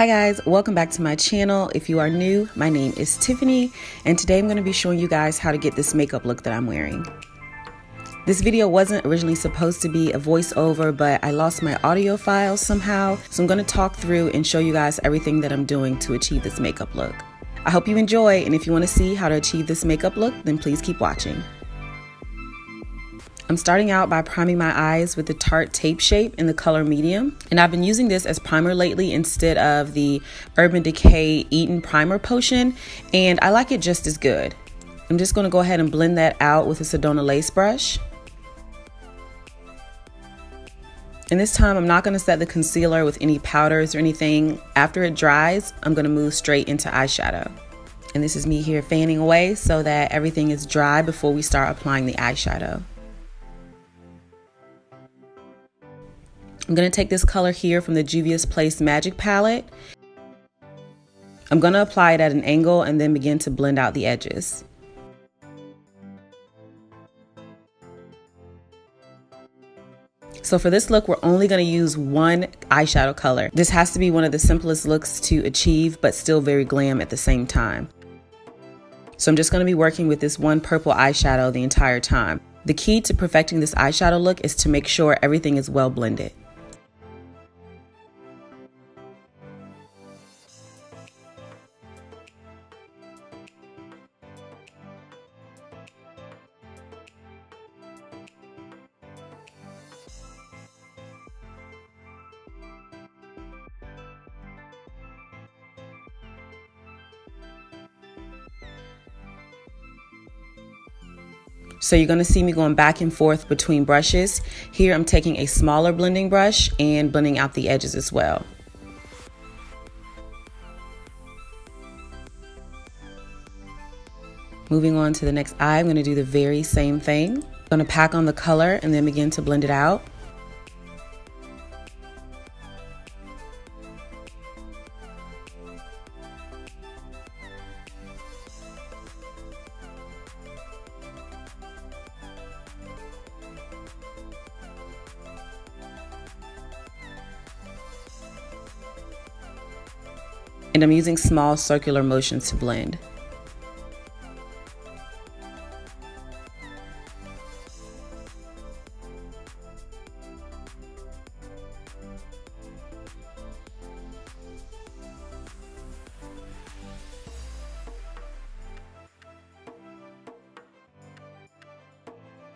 Hi guys, welcome back to my channel. If you are new, my name is Tiffany, and today I'm going to be showing you guys how to get this makeup look that I'm wearing. This video wasn't originally supposed to be a voiceover, but I lost my audio files somehow, so I'm going to talk through and show you guys everything that I'm doing to achieve this makeup look. I hope you enjoy, and if you want to see how to achieve this makeup look, then please keep watching. I'm starting out by priming my eyes with the Tarte Tape Shape in the color medium. And I've been using this as primer lately instead of the Urban Decay Eaten Primer Potion, and I like it just as good. I'm just going to go ahead and blend that out with a Sedona lace brush. And this time I'm not going to set the concealer with any powders or anything. After it dries, I'm going to move straight into eyeshadow. And this is me here fanning away so that everything is dry before we start applying the eyeshadow. I'm going to take this color here from the Juvia's Place Magic Palette. I'm going to apply it at an angle and then begin to blend out the edges. So for this look, we're only going to use one eyeshadow color. This has to be one of the simplest looks to achieve, but still very glam at the same time. So I'm just going to be working with this one purple eyeshadow the entire time. The key to perfecting this eyeshadow look is to make sure everything is well blended. So you're going to see me going back and forth between brushes. Here I'm taking a smaller blending brush and blending out the edges as well. Moving on to the next eye, I'm going to do the very same thing. I'm going to pack on the color and then begin to blend it out. And I'm using small circular motions to blend.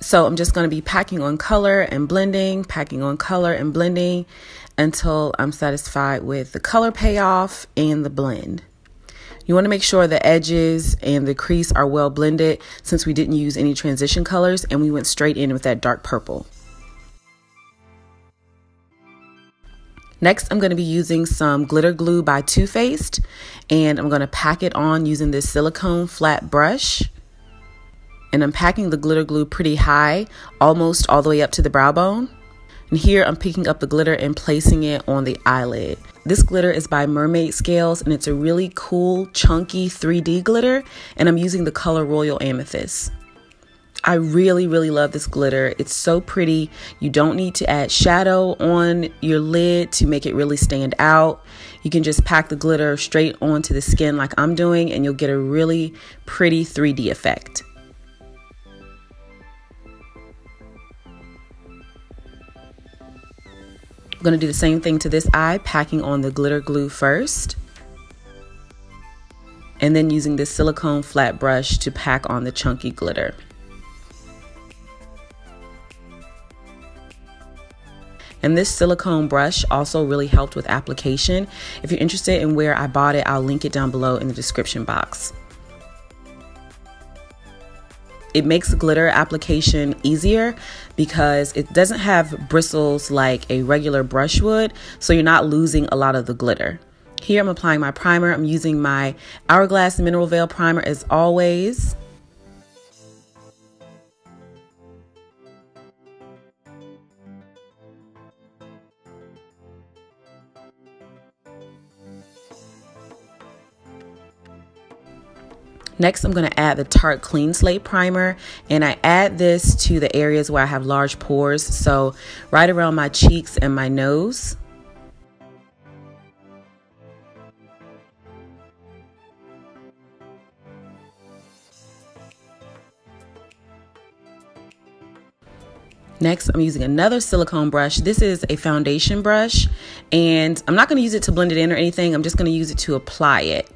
So I'm just going to be packing on color and blending, packing on color and blending until I'm satisfied with the color payoff and the blend. You want to make sure the edges and the crease are well blended since we didn't use any transition colors and we went straight in with that dark purple. Next, I'm going to be using some glitter glue by Too Faced, and I'm going to pack it on using this silicone flat brush. And I'm packing the glitter glue pretty high, almost all the way up to the brow bone. And here I'm picking up the glitter and placing it on the eyelid. This glitter is by Mermaid Scales, and it's a really cool, chunky 3D glitter, and I'm using the color Royal Amethyst. I really love this glitter. It's so pretty. You don't need to add shadow on your lid to make it really stand out. You can just pack the glitter straight onto the skin like I'm doing, and you'll get a really pretty 3D effect. I'm going to do the same thing to this eye, packing on the glitter glue first, and then using this silicone flat brush to pack on the chunky glitter. And this silicone brush also really helped with application. If you're interested in where I bought it, I'll link it down below in the description box. It makes glitter application easier because it doesn't have bristles like a regular brush would, so you're not losing a lot of the glitter. Here I'm applying my primer. I'm using my Hourglass Mineral Veil Primer as always. Next, I'm going to add the Tarte Clean Slate Primer, and I add this to the areas where I have large pores, so right around my cheeks and my nose. Next, I'm using another silicone brush. This is a foundation brush, and I'm not going to use it to blend it in or anything. I'm just going to use it to apply it.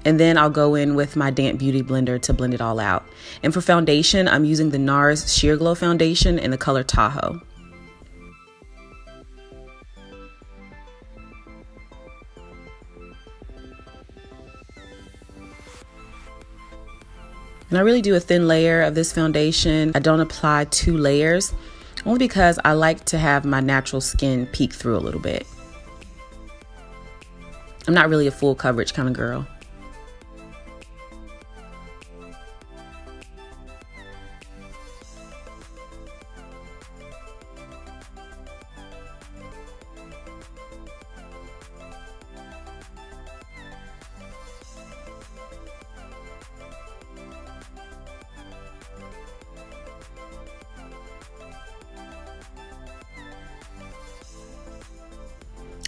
And then I'll go in with my damp beauty blender to blend it all out. And for foundation, I'm using the NARS Sheer Glow Foundation in the color Tahoe. And I really do a thin layer of this foundation. I don't apply 2 layers, only because I like to have my natural skin peek through a little bit. I'm not really a full coverage kind of girl.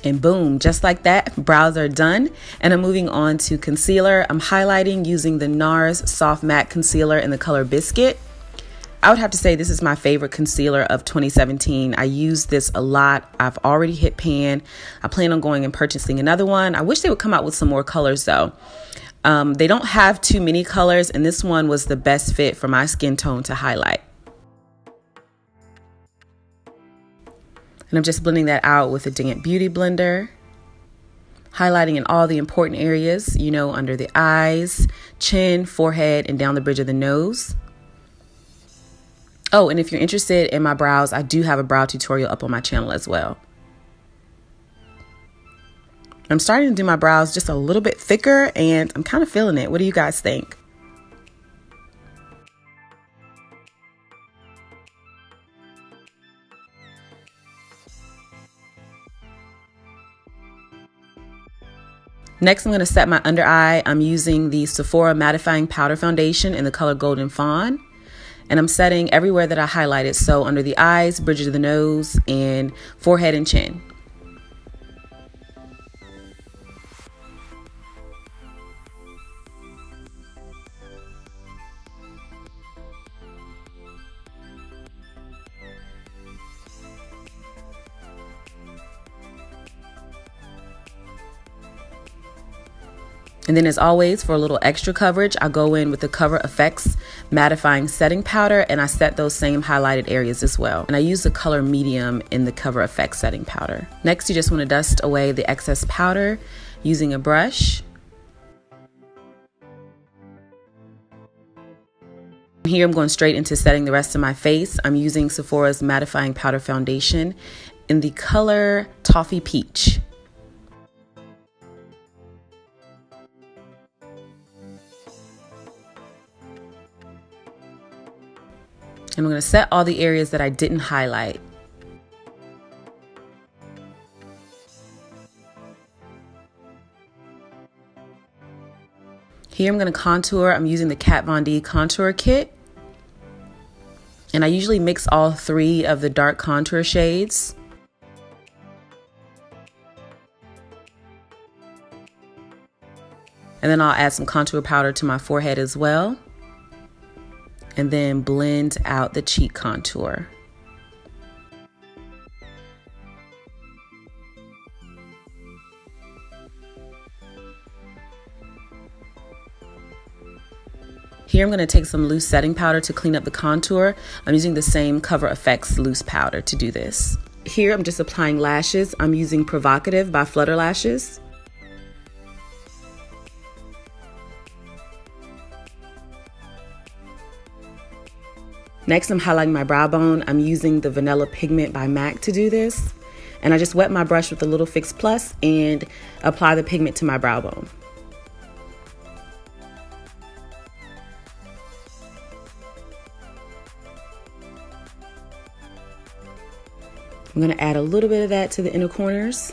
And boom, just like that, brows are done. And I'm moving on to concealer. I'm highlighting using the NARS Soft Matte Concealer in the color Biscuit. I would have to say this is my favorite concealer of 2017. I use this a lot. I've already hit pan. I plan on going and purchasing another one. I wish they would come out with some more colors though. They don't have too many colors, and this one was the best fit for my skin tone to highlight. And I'm just blending that out with a damp beauty blender, highlighting in all the important areas, you know, under the eyes, chin, forehead, and down the bridge of the nose. Oh, and if you're interested in my brows, I do have a brow tutorial up on my channel as well. I'm starting to do my brows just a little bit thicker, and I'm kind of feeling it. What do you guys think? Next, I'm going to set my under eye. I'm using the Sephora Mattifying Powder Foundation in the color Golden Fawn. And I'm setting everywhere that I highlighted. So under the eyes, bridge of the nose, and forehead and chin. And then as always, for a little extra coverage, I go in with the Cover FX Mattifying Setting Powder, and I set those same highlighted areas as well. And I use the color medium in the Cover FX Setting Powder. Next, you just want to dust away the excess powder using a brush. Here I'm going straight into setting the rest of my face. I'm using Sephora's Mattifying Powder Foundation in the color Toffee Peach. And I'm going to set all the areas that I didn't highlight. Here I'm going to contour. I'm using the Kat Von D contour kit. And I usually mix all 3 of the dark contour shades. And then I'll add some contour powder to my forehead as well. And then blend out the cheek contour. Here I'm going to take some loose setting powder to clean up the contour. I'm using the same Cover FX loose powder to do this. Here I'm just applying lashes. I'm using Provocative by Flutter Lashes. Next, I'm highlighting my brow bone. I'm using the Vanilla Pigment by MAC to do this. And I just wet my brush with a little Fix Plus and apply the pigment to my brow bone. I'm going to add a little bit of that to the inner corners.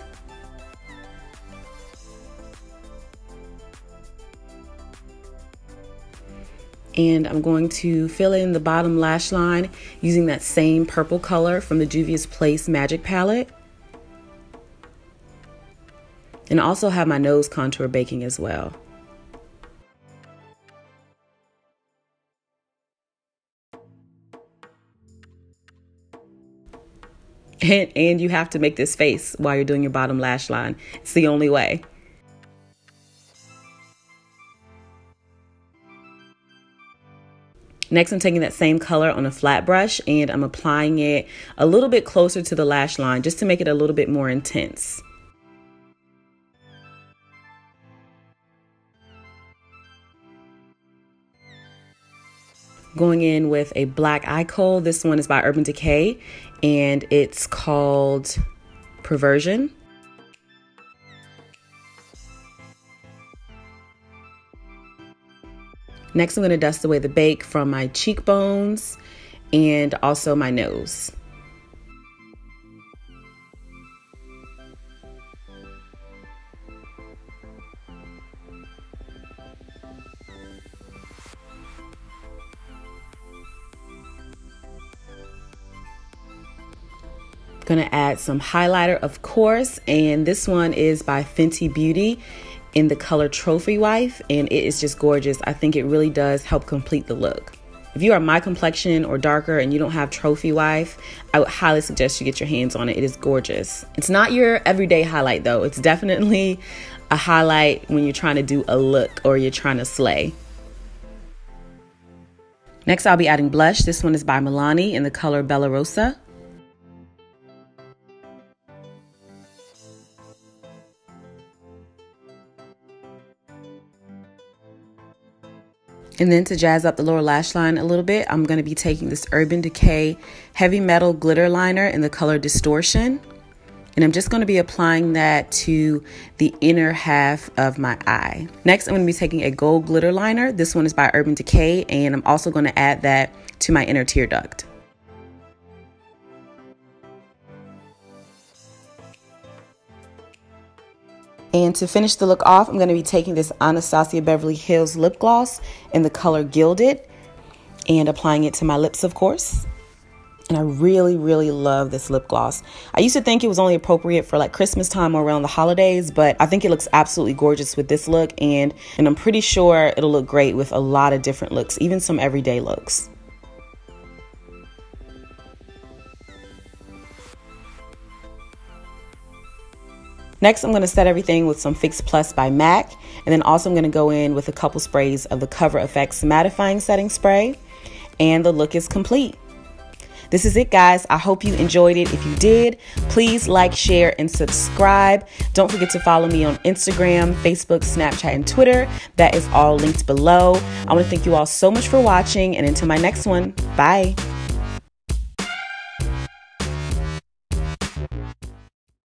And I'm going to fill in the bottom lash line using that same purple color from the Juvia's Place Magic Palette. And I also have my nose contour baking as well. And you have to make this face while you're doing your bottom lash line. It's the only way. Next, I'm taking that same color on a flat brush and I'm applying it a little bit closer to the lash line just to make it a little bit more intense. Going in with a black eye kohl. This one is by Urban Decay and it's called Perversion. Next, I'm going to dust away the bake from my cheekbones and also my nose. Going to add some highlighter, of course, and this one is by Fenty Beauty in the color Trophy Wife, and it is just gorgeous. I think it really does help complete the look. If you are my complexion or darker and you don't have Trophy Wife, I would highly suggest you get your hands on it. It is gorgeous. It's not your everyday highlight though. It's definitely a highlight when you're trying to do a look or you're trying to slay. Next, I'll be adding blush. This one is by Milani in the color Bella Rosa. And then to jazz up the lower lash line a little bit, I'm going to be taking this Urban Decay Heavy Metal Glitter Liner in the color Distortion. And I'm just going to be applying that to the inner half of my eye. Next, I'm going to be taking a gold glitter liner. This one is by Urban Decay, and I'm also going to add that to my inner tear duct. And to finish the look off, I'm going to be taking this Anastasia Beverly Hills lip gloss in the color Gilded and applying it to my lips, of course. And I really, really love this lip gloss. I used to think it was only appropriate for like Christmas time or around the holidays, but I think it looks absolutely gorgeous with this look. And I'm pretty sure it'll look great with a lot of different looks, even some everyday looks. Next, I'm going to set everything with some Fix Plus by MAC. And then also I'm going to go in with a couple sprays of the Cover FX Mattifying Setting Spray. And the look is complete. This is it, guys. I hope you enjoyed it. If you did, please like, share, and subscribe. Don't forget to follow me on Instagram, Facebook, Snapchat, and Twitter. That is all linked below. I want to thank you all so much for watching. And until my next one, bye.